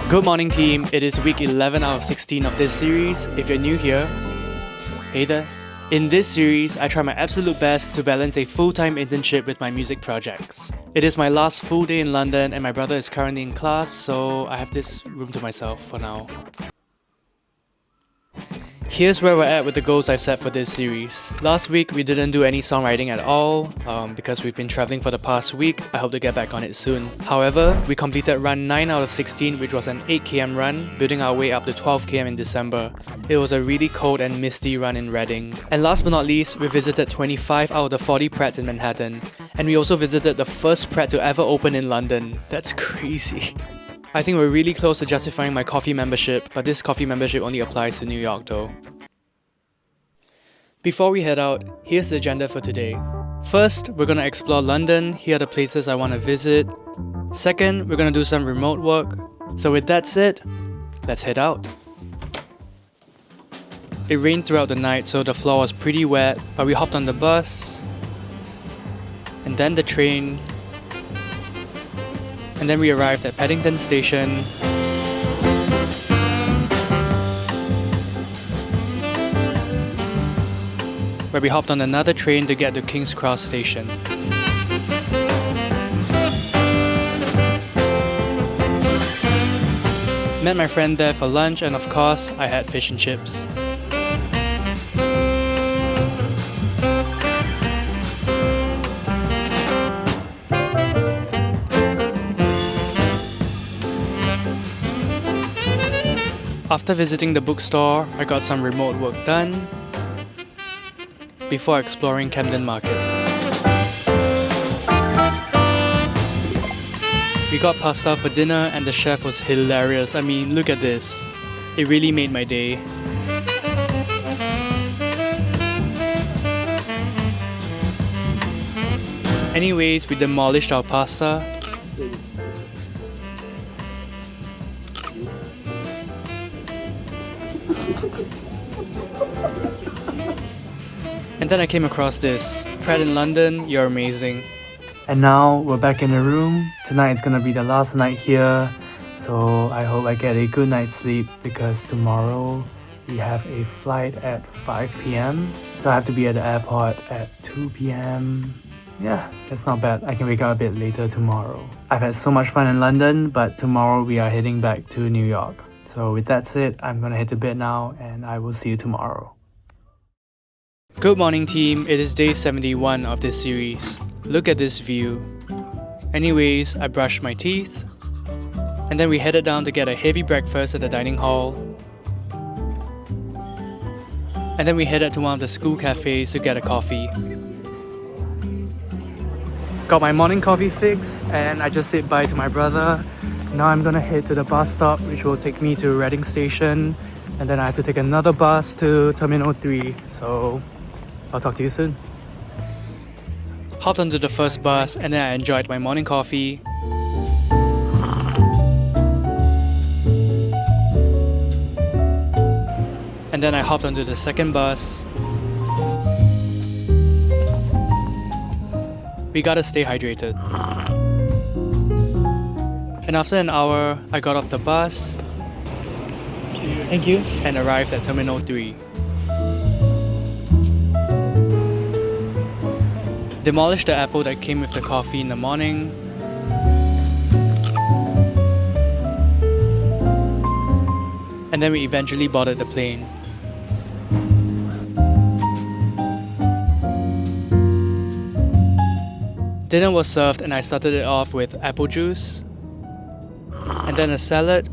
Good morning, team. It is week 11 out of 16 of this series. If you're new here, hey there. In this series, I try my absolute best to balance a full-time internship with my music projects. It is my last full day in London and my brother is currently in class, so I have this room to myself for now. Here's where we're at with the goals I've set for this series. Last week, we didn't do any songwriting at all because we've been traveling for the past week. I hope to get back on it soon. However, we completed run 9 out of 16, which was an 8km run, building our way up to 12km in December. It was a really cold and misty run in Reading. And last but not least, we visited 25 out of the 40 Prets in Manhattan. And we also visited the first Pret to ever open in London. That's crazy. I think we're really close to justifying my coffee membership, but this coffee membership only applies to New York though. Before we head out, here's the agenda for today. First, we're gonna explore London. Here are the places I want to visit. Second, we're gonna do some remote work. So with that said, let's head out. It rained throughout the night, so the floor was pretty wet, but we hopped on the bus, and then the train, and then we arrived at Paddington Station. Where we hopped on another train to get to King's Cross Station. Met my friend there for lunch and of course I had fish and chips. After visiting the bookstore, I got some remote work done before exploring Camden Market. We got pasta for dinner and the chef was hilarious. I mean, look at this. It really made my day. Anyways, we demolished our pasta. And then I came across this. Pret in London, you're amazing. And now we're back in the room. Tonight's gonna be the last night here. So I hope I get a good night's sleep because tomorrow we have a flight at 5 p.m. So I have to be at the airport at 2 p.m. Yeah, that's not bad. I can wake up a bit later tomorrow. I've had so much fun in London, but tomorrow we are heading back to New York. So with that said, I'm gonna head to bed now and I will see you tomorrow. Good morning, team. It is day 71 of this series. Look at this view. Anyways, I brushed my teeth and then we headed down to get a heavy breakfast at the dining hall. And then we headed to one of the school cafes to get a coffee. Got my morning coffee fix and I just said bye to my brother. Now I'm gonna head to the bus stop which will take me to Reading Station and then I have to take another bus to Terminal 3. So I'll talk to you soon. Hopped onto the first bus and then I enjoyed my morning coffee. And then I hopped onto the second bus. We gotta stay hydrated. And after an hour, I got off the bus. Thank you. And arrived at Terminal 3. Demolished the apple that came with the coffee in the morning. And then we eventually boarded the plane. Dinner was served and I started it off with apple juice and then a salad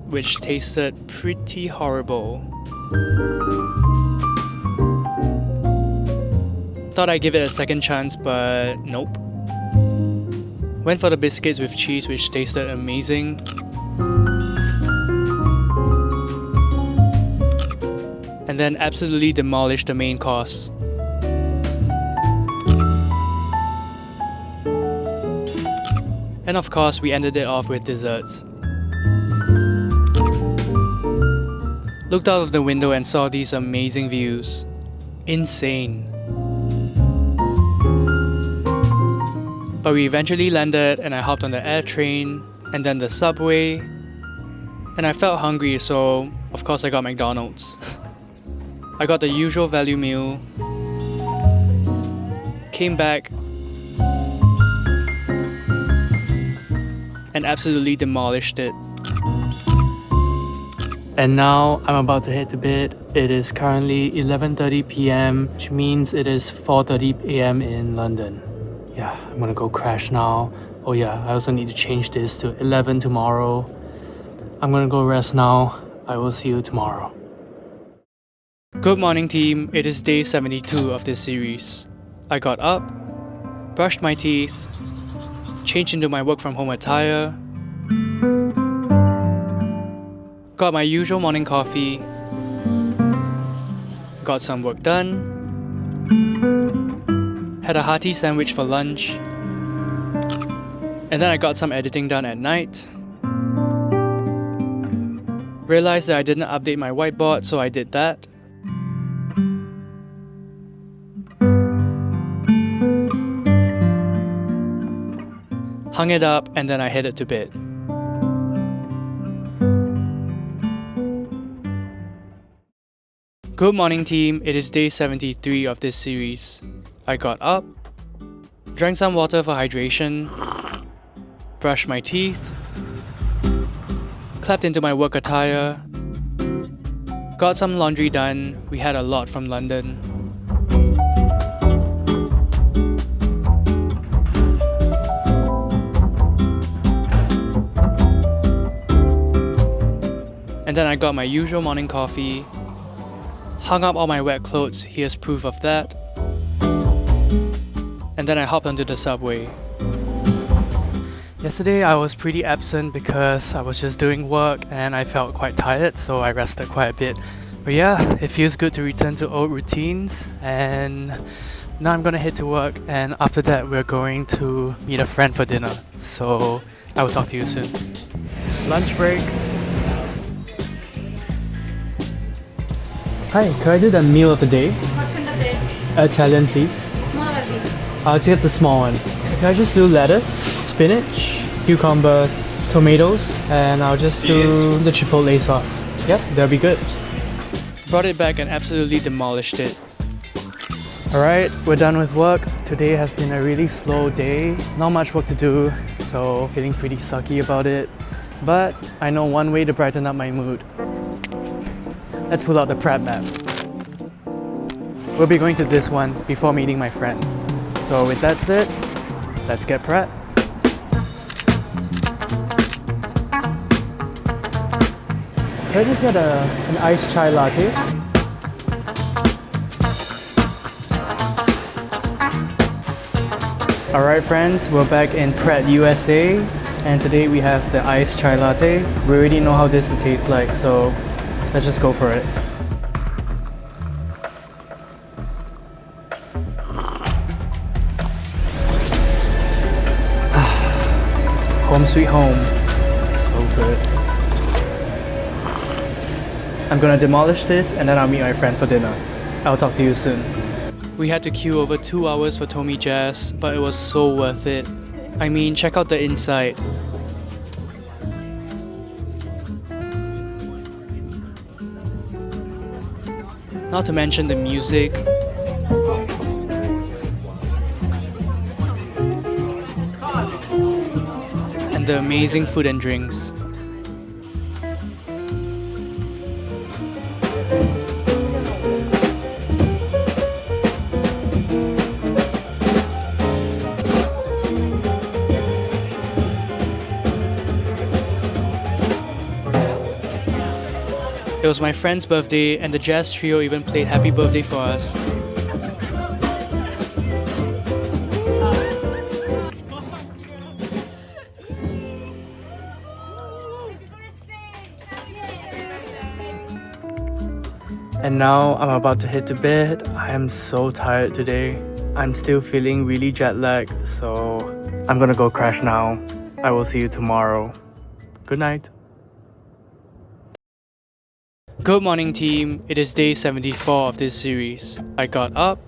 which tasted pretty horrible. Thought I'd give it a second chance, but nope. Went for the biscuits with cheese, which tasted amazing. And then absolutely demolished the main course. And of course, we ended it off with desserts. Looked out of the window and saw these amazing views. Insane. But we eventually landed and I hopped on the air train and then the subway. And I felt hungry, so of course I got McDonald's. I got the usual value meal, came back, and absolutely demolished it. And now I'm about to head to bed. It is currently 11:30 p.m, which means it is 4:30 a.m. in London. Yeah, I'm gonna go crash now. Oh yeah, I also need to change this to 11 tomorrow. I'm gonna go rest now. I will see you tomorrow. Good morning team, it is day 72 of this series. I got up, brushed my teeth, changed into my work from home attire, got my usual morning coffee, got some work done, had a hearty sandwich for lunch, and then I got some editing done at night. Realized that I didn't update my whiteboard, so I did that. Hung it up and then I headed to bed. Good morning team, it is day 73 of this series. I got up, drank some water for hydration, brushed my teeth, clapped into my work attire, got some laundry done. We had a lot from London. And then I got my usual morning coffee, hung up all my wet clothes, here's proof of that. And then I hopped onto the subway. Yesterday I was pretty absent because I was just doing work and I felt quite tired, so I rested quite a bit. But yeah, it feels good to return to old routines, and now I'm gonna head to work, and after that we're going to meet a friend for dinner. So I will talk to you soon. Lunch break. Hi, could I do the meal of the day? What kind of bread? Italian, please. Small or big? I'll get the small one. Can I just do lettuce, spinach, cucumbers, tomatoes, and I'll just do the chipotle sauce. Yep, that'll be good. Brought it back and absolutely demolished it. Alright, we're done with work. Today has been a really slow day. Not much work to do, so feeling pretty sucky about it. But I know one way to brighten up my mood. Let's pull out the Pret map. We'll be going to this one before meeting my friend. So with that said, let's get Pret. Can I just get an iced chai latte? Alright friends, we're back in Pret, USA, and today we have the iced chai latte. We already know how this would taste like, so let's just go for it. Home sweet home. So good. I'm gonna demolish this and then I'll meet my friend for dinner. I'll talk to you soon. We had to queue over 2 hours for Tomi Jazz, but it was so worth it. I mean, check out the inside. Not to mention the music. And the amazing food and drinks. It was my friend's birthday and the jazz trio even played happy birthday for us. And now I'm about to head to bed. I am so tired today. I'm still feeling really jet lagged, so I'm gonna go crash now. I will see you tomorrow. Good night. Good morning team, it is day 74 of this series. I got up,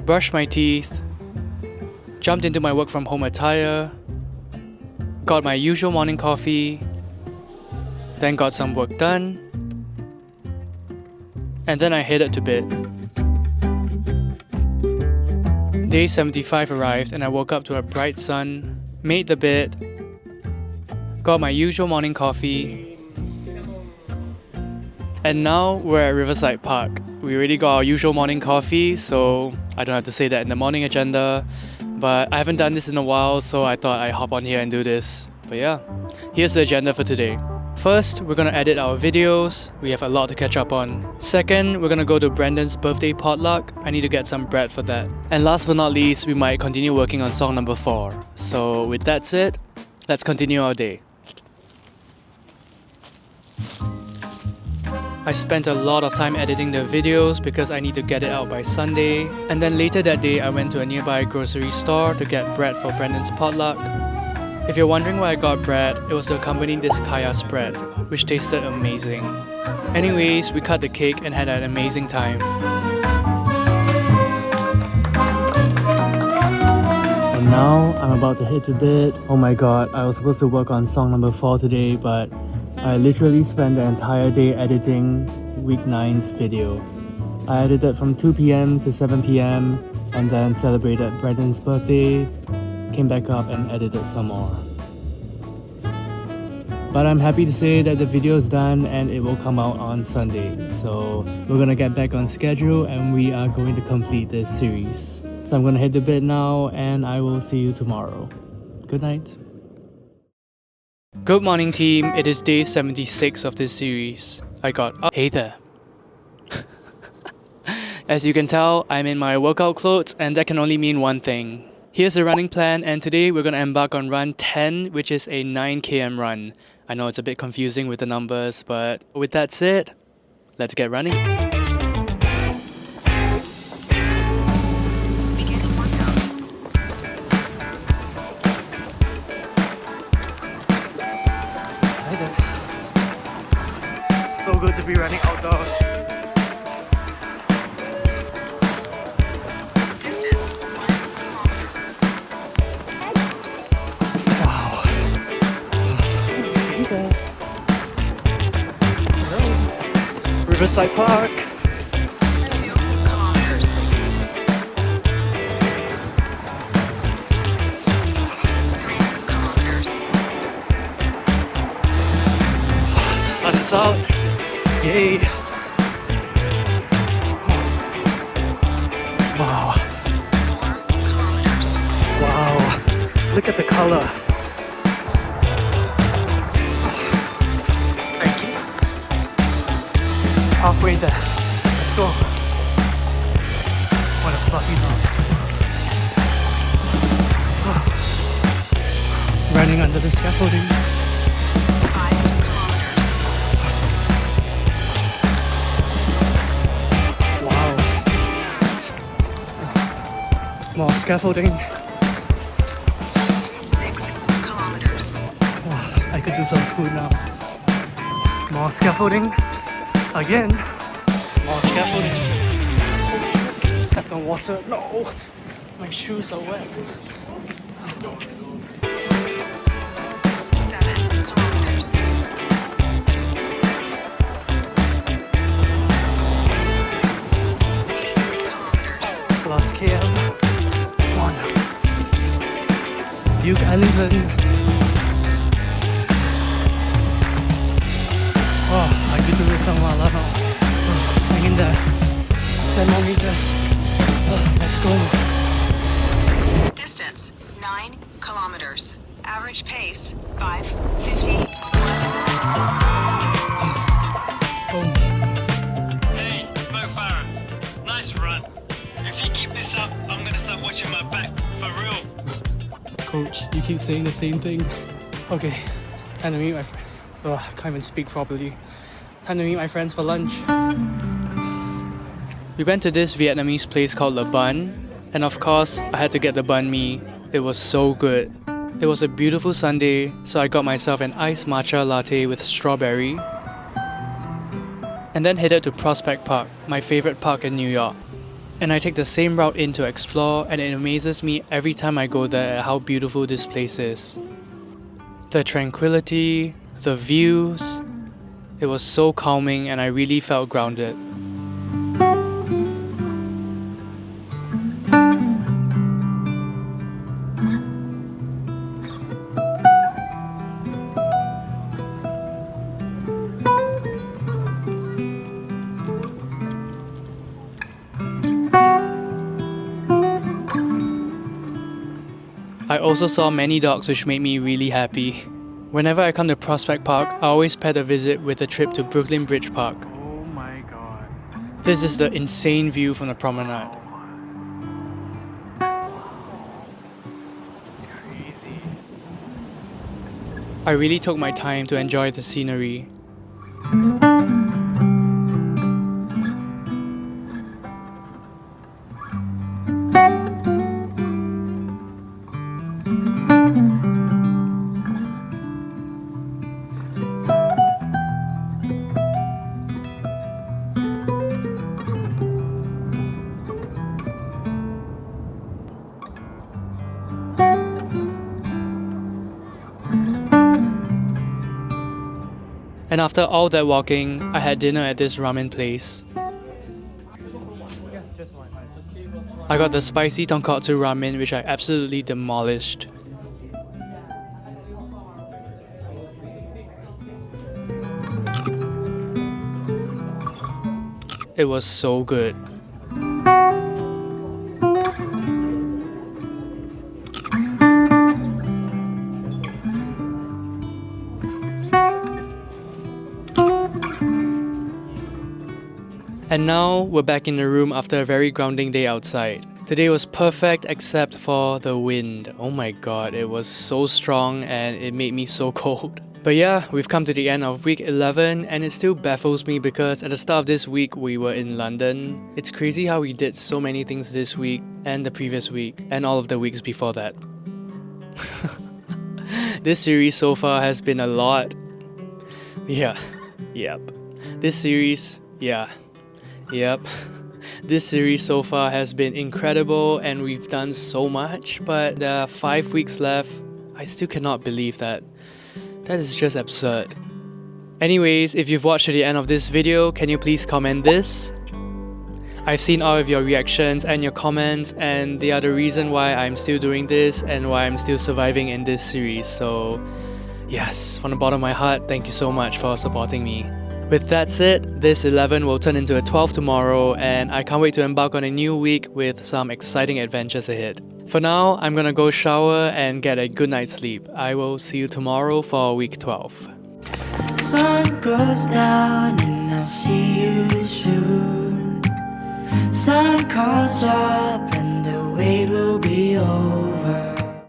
brushed my teeth, jumped into my work from home attire, got my usual morning coffee, then got some work done, and then I headed to bed. Day 75 arrived and I woke up to a bright sun, made the bed, got my usual morning coffee, and now we're at Riverside Park. We already got our usual morning coffee, so I don't have to say that in the morning agenda, but I haven't done this in a while, so I thought I'd hop on here and do this. But yeah, here's the agenda for today. First, we're gonna edit our videos. We have a lot to catch up on. Second, we're gonna go to Brandon's birthday potluck. I need to get some bread for that. And last but not least, we might continue working on song number 4. So with that said, let's continue our day. I spent a lot of time editing the videos because I need to get it out by Sunday. And then later that day, I went to a nearby grocery store to get bread for Brandon's potluck. If you're wondering why I got bread, it was to accompany this kaya spread, which tasted amazing. Anyways, we cut the cake and had an amazing time. And now, I'm about to head to bed. Oh my god, I was supposed to work on song number 4 today, but I literally spent the entire day editing week 9's video. I edited from 2 PM to 7 PM and then celebrated Brandon's birthday, came back up and edited some more. But I'm happy to say that the video is done and it will come out on Sunday. So we're gonna get back on schedule and we are going to complete this series. So I'm gonna head to bed now and I will see you tomorrow. Good night. Good morning team, it is day 76 of this series. I got up. Hey there. As you can tell, I'm in my workout clothes and that can only mean one thing. Here's the running plan and today we're going to embark on run 10, which is a 9 km run. I know it's a bit confusing with the numbers, but with that said, let's get running. Beginning workout. Hi there. So good to be running outdoors. Distance 1 kilometer. Wow. Hey there. Hello. Riverside Park. 2 kilometers. 3 kilometers. Sun is out. Yay. Wow. 4 kilometers. Wow. Look at the color. Thank you. Halfway there. Let's go. What a fluffy dog. Running under the scaffolding. 5 kilometers. Wow. More scaffolding. 6 kilometers. Wow, I could do some food now. More scaffolding. Again. More scaffolding. Stepped on water. No! My shoes are wet. 7 kilometers. 8 kilometers. Last KM. 1. Duke Ellington. Oh, I could do this some while now. Hang in there. 10 more meters. Let's go. Distance 9 kilometers. Average pace 5:50. Boom. Hey, it's Mo Farah. Nice run. If you keep this up, I'm gonna start watching my back for real. Coach, you keep saying the same thing. Okay, time to meet my friends. I can't even speak properly. Time to meet my friends for lunch. We went to this Vietnamese place called Le Bun, and of course, I had to get the banh mi. It was so good. It was a beautiful Sunday, so I got myself an iced matcha latte with strawberry, and then headed to Prospect Park, my favorite park in New York. And I take the same route in to explore, and it amazes me every time I go there at how beautiful this place is. The tranquility, the views, it was so calming and I really felt grounded. I also saw many dogs which made me really happy. Whenever I come to Prospect Park, I always paired a visit with a trip to Brooklyn Bridge Park. Oh my god. This is the insane view from the promenade. It's crazy. I really took my time to enjoy the scenery. And after all that walking, I had dinner at this ramen place. I got the spicy tonkotsu ramen, which I absolutely demolished. It was so good. And now we're back in the room after a very grounding day outside. Today was perfect except for the wind. Oh my god, it was so strong and it made me so cold. But yeah, we've come to the end of week 11 and it still baffles me because at the start of this week we were in London. It's crazy how we did so many things this week and the previous week and all of the weeks before that. This series so far has been a lot. Yeah, yep. This series, yeah. Yep, this series so far has been incredible and we've done so much, but there are 5 weeks left. I still cannot believe that. That is just absurd. Anyways, if you've watched to the end of this video, can you please comment this? I've seen all of your reactions and your comments and they are the reason why I'm still doing this and why I'm still surviving in this series, so yes, from the bottom of my heart, thank you so much for supporting me. With that said, this 11 will turn into a 12 tomorrow and I can't wait to embark on a new week with some exciting adventures ahead. For now, I'm gonna go shower and get a good night's sleep. I will see you tomorrow for week 12. Sun goes down and I'll see you soon. Sun calls up